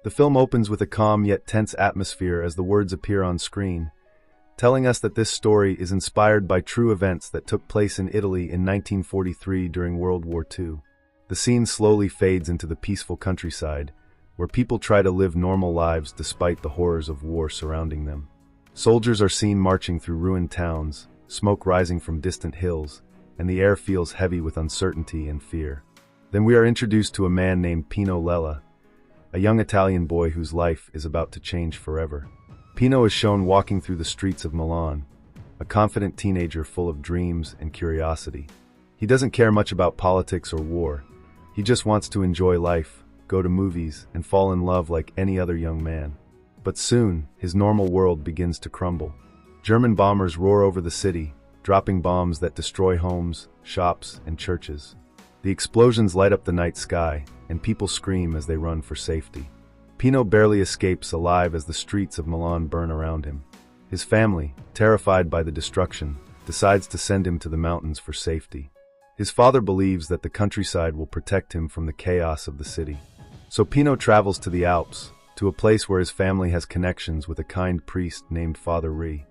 The film opens with a calm yet tense atmosphere as the words appear on screen, telling us that this story is inspired by true events that took place in Italy in 1943 during World War II. The scene slowly fades into the peaceful countryside, where people try to live normal lives despite the horrors of war surrounding them. Soldiers are seen marching through ruined towns, smoke rising from distant hills, and the air feels heavy with uncertainty and fear. Then we are introduced to a man named Pino Lella, a young Italian boy whose life is about to change forever. Pino is shown walking through the streets of Milan, a confident teenager full of dreams and curiosity. He doesn't care much about politics or war. He just wants to enjoy life, go to movies, and fall in love like any other young man. But soon, his normal world begins to crumble. German bombers roar over the city, dropping bombs that destroy homes, shops, and churches. The explosions light up the night sky, and people scream as they run for safety. Pino barely escapes alive as the streets of Milan burn around him. His family, terrified by the destruction, decides to send him to the mountains for safety. His father believes that the countryside will protect him from the chaos of the city. So Pino travels to the Alps, to a place where his family has connections with a kind priest named Father Ree.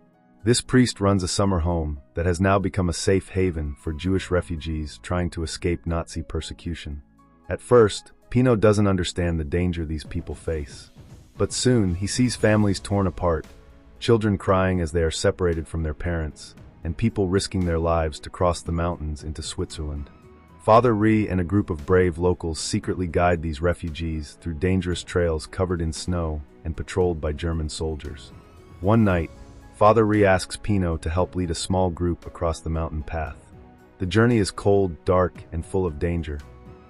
This priest runs a summer home that has now become a safe haven for Jewish refugees trying to escape Nazi persecution. At first, Pino doesn't understand the danger these people face. But soon, he sees families torn apart, children crying as they are separated from their parents, and people risking their lives to cross the mountains into Switzerland. Father Ree and a group of brave locals secretly guide these refugees through dangerous trails covered in snow and patrolled by German soldiers. One night, Father Ree asks Pino to help lead a small group across the mountain path. The journey is cold, dark, and full of danger.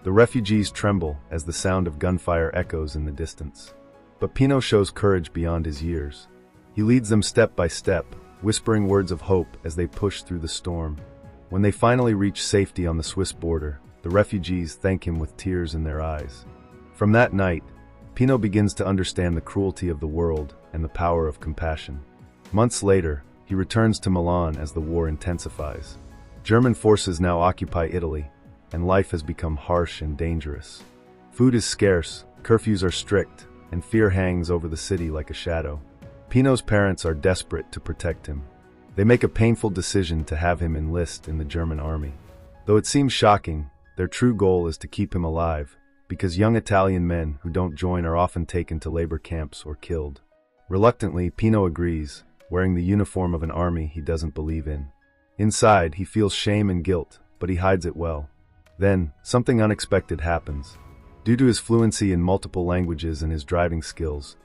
The refugees tremble as the sound of gunfire echoes in the distance. But Pino shows courage beyond his years. He leads them step by step, whispering words of hope as they push through the storm. When they finally reach safety on the Swiss border, the refugees thank him with tears in their eyes. From that night, Pino begins to understand the cruelty of the world and the power of compassion. Months later, he returns to Milan as the war intensifies. German forces now occupy Italy, and life has become harsh and dangerous. Food is scarce, curfews are strict, and fear hangs over the city like a shadow. Pino's parents are desperate to protect him. They make a painful decision to have him enlist in the German army. Though it seems shocking, their true goal is to keep him alive, because young Italian men who don't join are often taken to labor camps or killed. Reluctantly, Pino agrees, wearing the uniform of an army he doesn't believe in. Inside, he feels shame and guilt, but he hides it well. Then, something unexpected happens. Due to his fluency in multiple languages and his driving skills,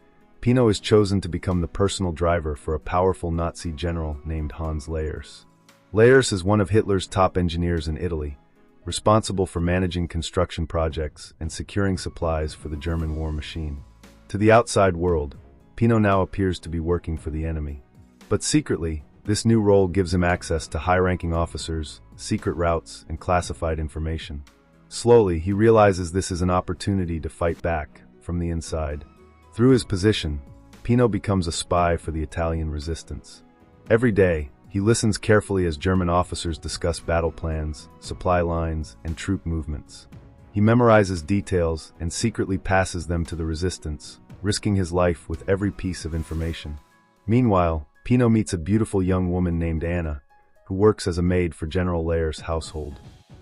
Pino is chosen to become the personal driver for a powerful Nazi general named Hans Leyers. Leyers is one of Hitler's top engineers in Italy, responsible for managing construction projects and securing supplies for the German war machine. To the outside world, Pino now appears to be working for the enemy. But secretly, this new role gives him access to high-ranking officers, secret routes, and classified information. Slowly, he realizes this is an opportunity to fight back from the inside. Through his position, Pino becomes a spy for the Italian resistance. Every day, he listens carefully as German officers discuss battle plans, supply lines, and troop movements. He memorizes details and secretly passes them to the resistance, risking his life with every piece of information. Meanwhile, Pino meets a beautiful young woman named Anna, who works as a maid for General Leyers' household.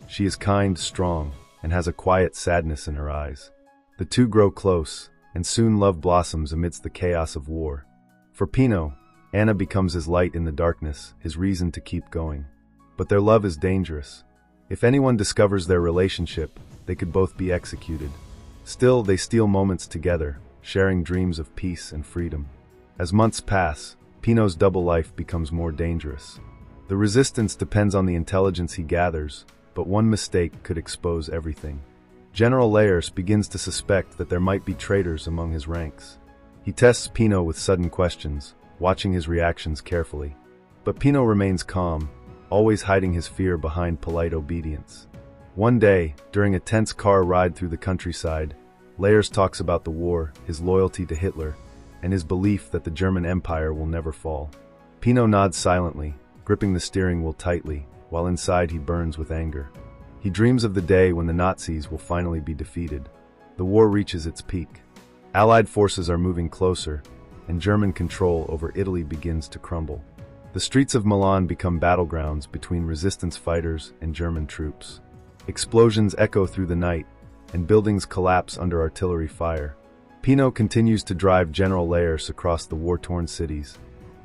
She is kind, strong, and has a quiet sadness in her eyes. The two grow close, and soon love blossoms amidst the chaos of war. For Pino, Anna becomes his light in the darkness, his reason to keep going. But their love is dangerous. If anyone discovers their relationship, they could both be executed. Still, they steal moments together, sharing dreams of peace and freedom. As months pass, Pino's double life becomes more dangerous. The resistance depends on the intelligence he gathers, but one mistake could expose everything. General Leyers begins to suspect that there might be traitors among his ranks. He tests Pino with sudden questions, watching his reactions carefully. But Pino remains calm, always hiding his fear behind polite obedience. One day, during a tense car ride through the countryside, Leyers talks about the war, his loyalty to Hitler, and his belief that the German Empire will never fall. Pino nods silently, gripping the steering wheel tightly, while inside he burns with anger. He dreams of the day when the Nazis will finally be defeated. The war reaches its peak. Allied forces are moving closer, and German control over Italy begins to crumble. The streets of Milan become battlegrounds between resistance fighters and German troops. Explosions echo through the night, and buildings collapse under artillery fire. Pino continues to drive General Leyers across the war-torn cities,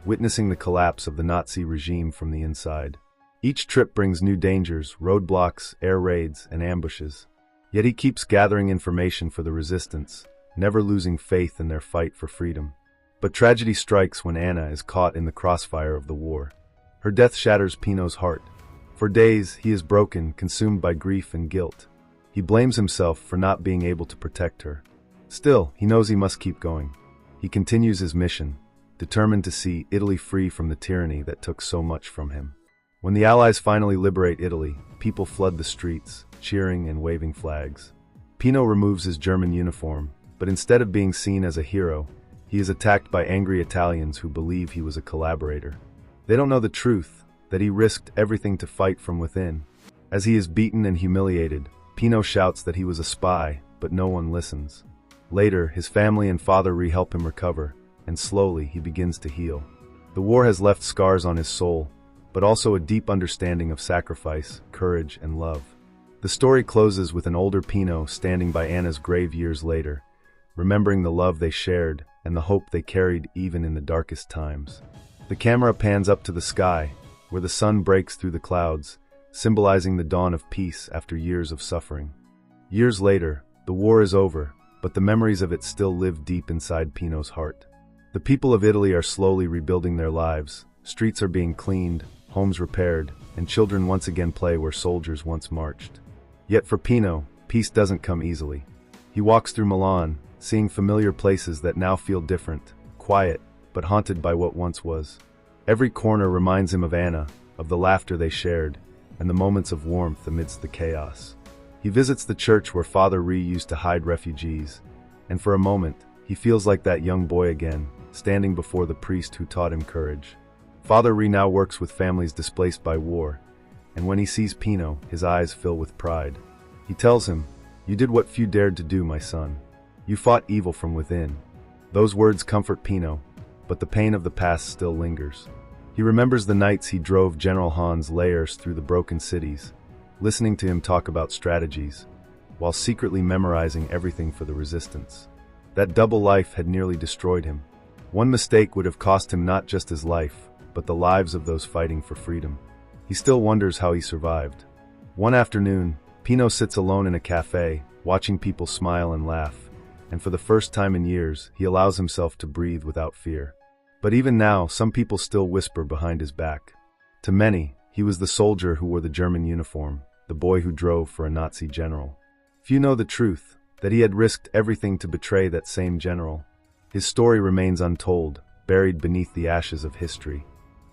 witnessing the collapse of the Nazi regime from the inside. Each trip brings new dangers, roadblocks, air raids, and ambushes. Yet he keeps gathering information for the resistance, never losing faith in their fight for freedom. But tragedy strikes when Anna is caught in the crossfire of the war. Her death shatters Pino's heart. For days, he is broken, consumed by grief and guilt. He blames himself for not being able to protect her. Still, he knows he must keep going. He continues his mission, determined to see Italy free from the tyranny that took so much from him. When the Allies finally liberate Italy, people flood the streets, cheering and waving flags. Pino removes his German uniform, but instead of being seen as a hero, he is attacked by angry Italians who believe he was a collaborator. They don't know the truth, that he risked everything to fight from within. As he is beaten and humiliated, Pino shouts that he was a spy, but no one listens. Later, his family and Father Re help him recover, and slowly he begins to heal. The war has left scars on his soul, but also a deep understanding of sacrifice, courage, and love. The story closes with an older Pino standing by Anna's grave years later, remembering the love they shared and the hope they carried even in the darkest times. The camera pans up to the sky, where the sun breaks through the clouds, symbolizing the dawn of peace after years of suffering. Years later, the war is over, but the memories of it still live deep inside Pino's heart. The people of Italy are slowly rebuilding their lives. Streets are being cleaned, homes repaired, and children once again play where soldiers once marched. Yet for Pino, peace doesn't come easily. He walks through Milan, seeing familiar places that now feel different, quiet, but haunted by what once was. Every corner reminds him of Anna, of the laughter they shared, and the moments of warmth amidst the chaos. He visits the church where Father Re used to hide refugees, and for a moment, he feels like that young boy again, standing before the priest who taught him courage. Father Re now works with families displaced by war, and when he sees Pino, his eyes fill with pride. He tells him, "You did what few dared to do, my son. You fought evil from within." Those words comfort Pino, but the pain of the past still lingers. He remembers the nights he drove General Hans Leyers through the broken cities, listening to him talk about strategies, while secretly memorizing everything for the resistance. That double life had nearly destroyed him. One mistake would have cost him not just his life, but the lives of those fighting for freedom. He still wonders how he survived. One afternoon, Pino sits alone in a cafe, watching people smile and laugh, and for the first time in years, he allows himself to breathe without fear. But even now, some people still whisper behind his back. To many, he was the soldier who wore the German uniform, the boy who drove for a Nazi general. Few know the truth, that he had risked everything to betray that same general. His story remains untold, buried beneath the ashes of history.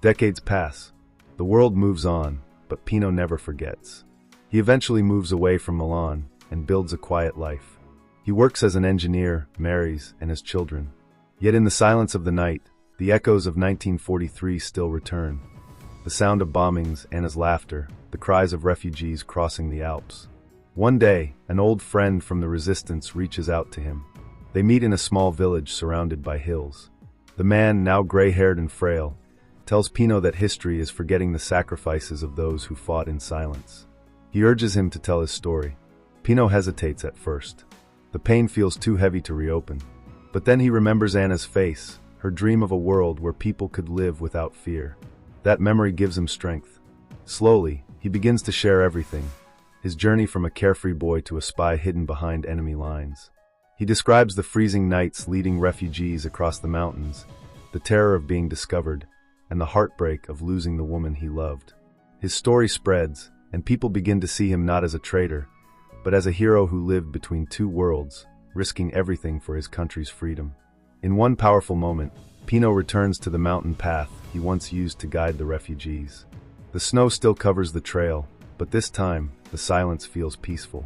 Decades pass. The world moves on, but Pino never forgets. He eventually moves away from Milan and builds a quiet life. He works as an engineer, marries, and has children. Yet in the silence of the night, the echoes of 1943 still return. The sound of bombings, Anna's laughter, the cries of refugees crossing the Alps. One day, an old friend from the resistance reaches out to him. They meet in a small village surrounded by hills. The man, now gray-haired and frail, tells Pino that history is forgetting the sacrifices of those who fought in silence. He urges him to tell his story. Pino hesitates at first. The pain feels too heavy to reopen. But then he remembers Anna's face, her dream of a world where people could live without fear. That memory gives him strength. Slowly, he begins to share everything, his journey from a carefree boy to a spy hidden behind enemy lines. He describes the freezing nights leading refugees across the mountains, the terror of being discovered, and the heartbreak of losing the woman he loved. His story spreads, and people begin to see him not as a traitor, but as a hero who lived between two worlds, risking everything for his country's freedom. In one powerful moment, Pino returns to the mountain path he once used to guide the refugees. The snow still covers the trail, but this time, the silence feels peaceful.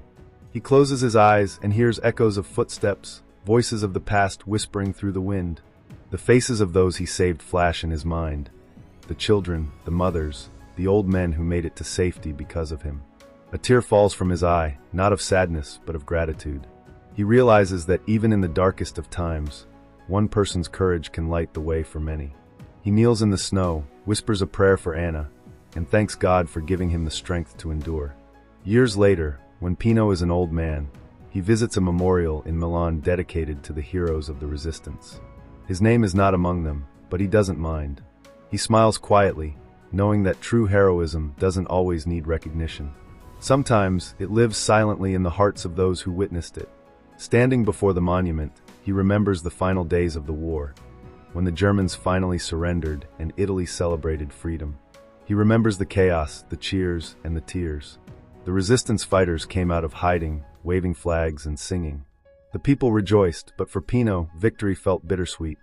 He closes his eyes and hears echoes of footsteps, voices of the past whispering through the wind. The faces of those he saved flash in his mind. The children, the mothers, the old men who made it to safety because of him. A tear falls from his eye, not of sadness, but of gratitude. He realizes that even in the darkest of times, one person's courage can light the way for many. He kneels in the snow, whispers a prayer for Anna, and thanks God for giving him the strength to endure. Years later, when Pino is an old man, he visits a memorial in Milan dedicated to the heroes of the resistance. His name is not among them, but he doesn't mind. He smiles quietly, knowing that true heroism doesn't always need recognition. Sometimes it lives silently in the hearts of those who witnessed it. Standing before the monument, he remembers the final days of the war, when the Germans finally surrendered and Italy celebrated freedom. He remembers the chaos, the cheers, and the tears. The resistance fighters came out of hiding, waving flags and singing. The people rejoiced, but for Pino, victory felt bittersweet.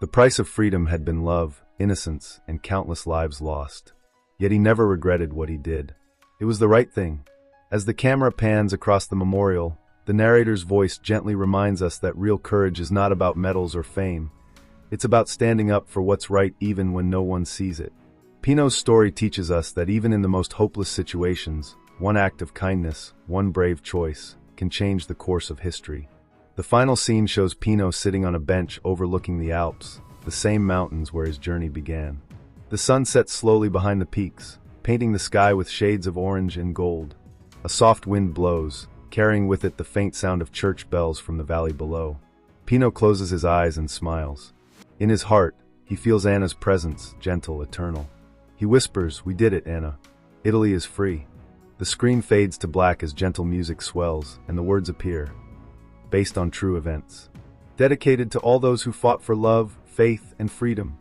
The price of freedom had been love, innocence, and countless lives lost. Yet he never regretted what he did. It was the right thing. As the camera pans across the memorial, the narrator's voice gently reminds us that real courage is not about medals or fame. It's about standing up for what's right even when no one sees it. Pino's story teaches us that even in the most hopeless situations, one act of kindness, one brave choice, can change the course of history. The final scene shows Pino sitting on a bench overlooking the Alps, the same mountains where his journey began. The sun sets slowly behind the peaks, painting the sky with shades of orange and gold. A soft wind blows, carrying with it the faint sound of church bells from the valley below. Pino closes his eyes and smiles. In his heart, he feels Anna's presence, gentle, eternal. He whispers, "We did it, Anna. Italy is free." The screen fades to black as gentle music swells, and the words appear, based on true events. Dedicated to all those who fought for love, faith, and freedom.